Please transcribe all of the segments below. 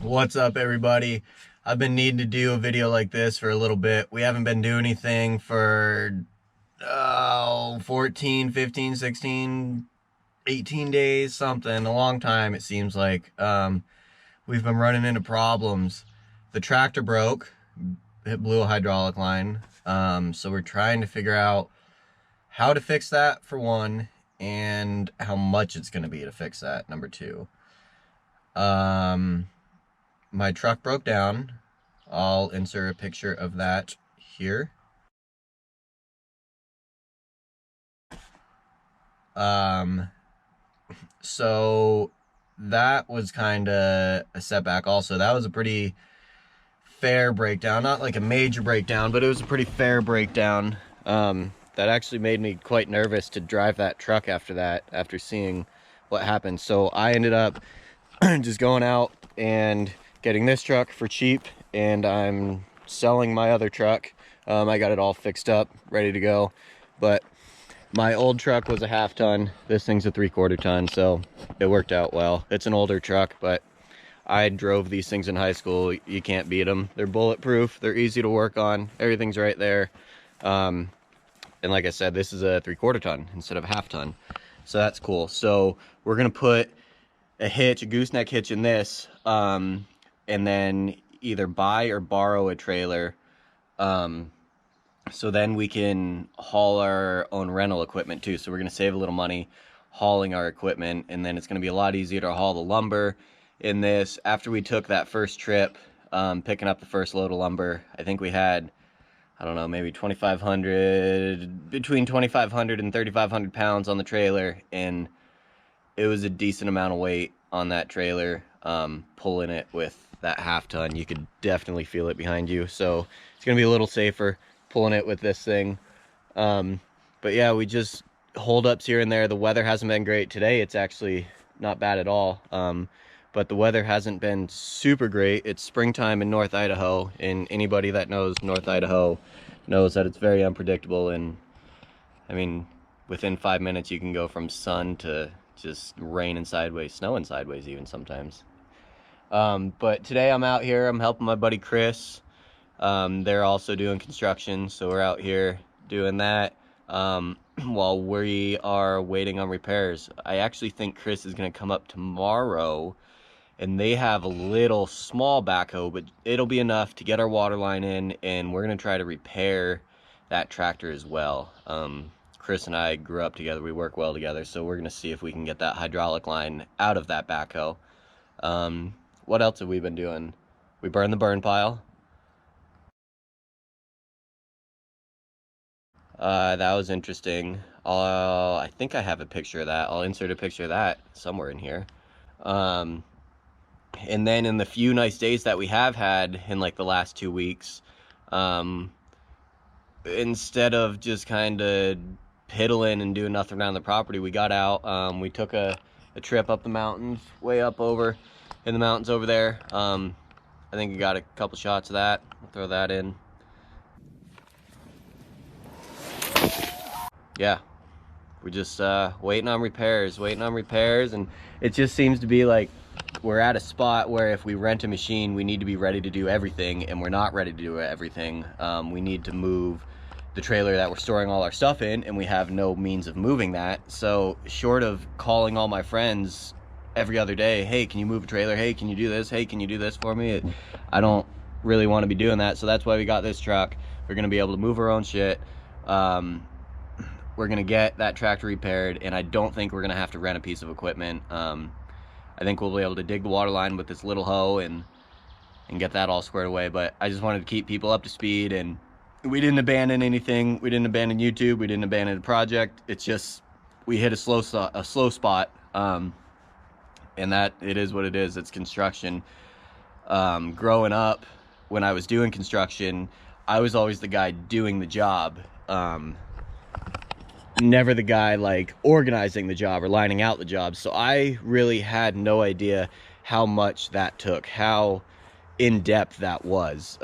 What's up, everybody? I've been needing to do a video like this for a little bit. We haven't been doing anything for 14, 15, 16, 18 days, something, a long time it seems like. We've been running into problems. The tractor broke, it blew a hydraulic line. So we're trying to figure out how to fix that, for one, and how much it's going to be to fix that, number two. My truck broke down. I'll insert a picture of that here. So that was kind of a setback also. That was a pretty fair breakdown. Not like a major breakdown, but it was a pretty fair breakdown. That actually made me quite nervous to drive that truck after that, after seeing what happened. So I ended up just going out and getting this truck for cheap, and I'm selling my other truck. I got it all fixed up, ready to go, but my old truck was a half ton. This thing's a 3/4 ton, so it worked out well. It's an older truck, but I drove these things in high school. You can't beat them. They're bulletproof, they're easy to work on, everything's right there. And like I said, this is a 3/4 ton instead of a half ton, so that's cool. So we're gonna put a hitch, a gooseneck hitch in this, and then either buy or borrow a trailer, so then we can haul our own rental equipment too. So we're going to save a little money hauling our equipment, and then it's going to be a lot easier to haul the lumber in this. After we took that first trip, picking up the first load of lumber, I think we had, I don't know, maybe 2,500, between 2,500 and 3,500 pounds on the trailer, and it was a decent amount of weight on that trailer. Pulling it with that half ton, you could definitely feel it behind you, so it's gonna be a little safer pulling it with this thing. But yeah, we just holdups here and there. The weather hasn't been great today. It's actually not bad at all, but the weather hasn't been super great. It's springtime in North Idaho, and anybody that knows North Idaho knows that it's very unpredictable. And I mean, within 5 minutes you can go from sun to just raining sideways, snowing sideways even sometimes. But today I'm out here, I'm helping my buddy Chris. They're also doing construction, so we're out here doing that, while we are waiting on repairs. I actually think Chris is going to come up tomorrow, and they have a little small backhoe, but it'll be enough to get our water line in, and we're going to try to repair that tractor as well. Chris and I grew up together, we work well together, so we're going to see if we can get that hydraulic line out of that backhoe. What else have we been doing? We burned the burn pile. That was interesting. I think I have a picture of that. I'll insert a picture of that somewhere in here. And then in the few nice days that we have had in like the last 2 weeks, instead of just kind of piddling and doing nothing around the property, we got out. We took a trip up the mountains, way up over in the mountains over there. I think we got a couple shots of that. I'll throw that in. Yeah, we're just waiting on repairs, and it just seems to be like we're at a spot where if we rent a machine, we need to be ready to do everything, and we're not ready to do everything. We need to move the trailer that we're storing all our stuff in, and we have no means of moving that. So short of calling all my friends every other day, hey, can you move a trailer? Hey, can you do this? Hey, can you do this for me? I don't really want to be doing that, so that's why we got this truck. We're going to be able to move our own shit. We're gonna get that tractor repaired, and I don't think we're gonna have to rent a piece of equipment. I think we'll be able to dig the water line with this little hoe and get that all squared away. But I just wanted to keep people up to speed, and we didn't abandon anything. We didn't abandon YouTube. We didn't abandon the project. It's just we hit a slow spot, and that it is what it is. It's construction. Growing up, when I was doing construction, I was always the guy doing the job. Never the guy like organizing the job or lining out the job. So I really had no idea how much that took, how in depth that was.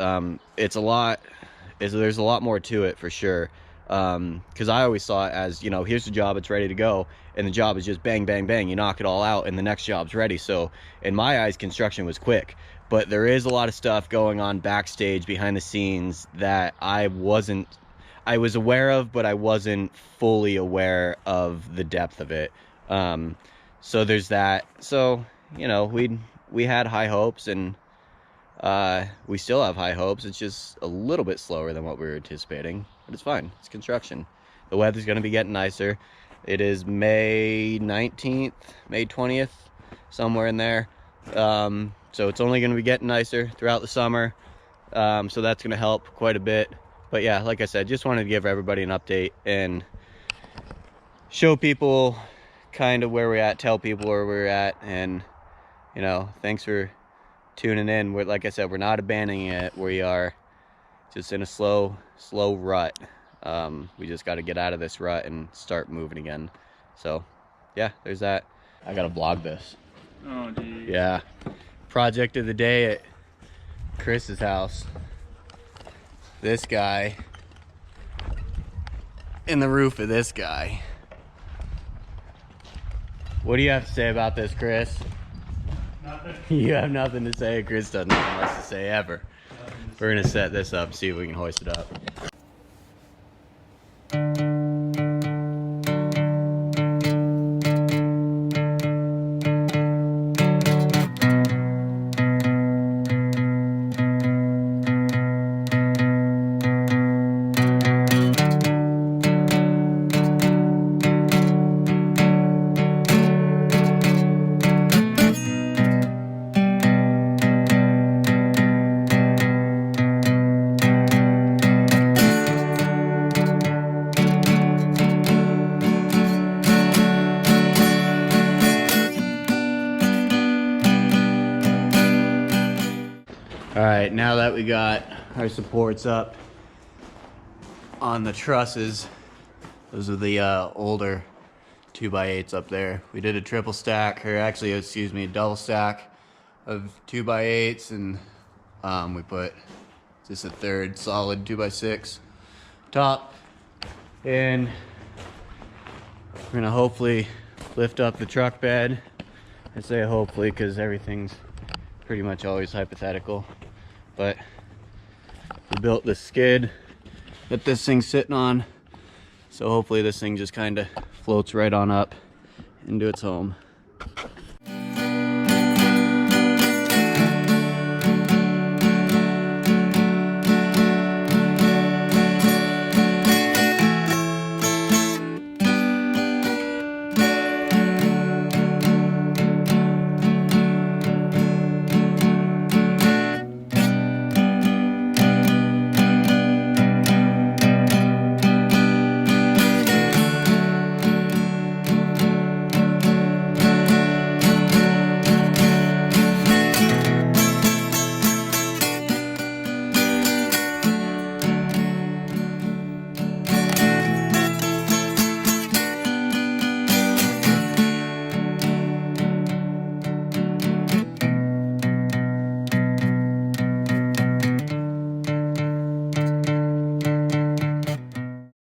It's a lot. There's a lot more to it for sure. Because I always saw it as, you know, here's the job, it's ready to go, and the job is just bang, bang, bang. You knock it all out, and the next job's ready. So in my eyes, construction was quick. but there is a lot of stuff going on backstage behind the scenes that I was aware of, but I wasn't fully aware of the depth of it. So there's that. So, you know, we had high hopes, and we still have high hopes. It's just a little bit slower than what we were anticipating, but it's fine. It's construction. The weather's going to be getting nicer. It is May 19th, May 20th, somewhere in there. So it's only going to be getting nicer throughout the summer. So that's going to help quite a bit. But yeah, like I said, just wanted to give everybody an update and show people kind of where we're at, tell people where we're at. And, you know, thanks for tuning in. Like I said, we're not abandoning it. We are just in a slow rut. We just got to get out of this rut and start moving again. So yeah, there's that. I gotta vlog this. Oh, geez. Yeah. Project of the day at Chris's house. This guy and the roof of this guy. What do you have to say about this, Chris? Nothing. You have nothing to say. Chris doesn't have much to say ever. We're gonna set this up, see if we can hoist it up. All right, now that we got our supports up on the trusses, those are the older 2x8s up there. We did a triple stack, or actually, excuse me, a double stack of 2x8s, and we put just a third solid 2x6 top. And we're gonna hopefully lift up the truck bed. I say hopefully because everything's pretty much always hypothetical. But we built this skid that this thing's sitting on, so hopefully this thing just kind of floats right on up into its home.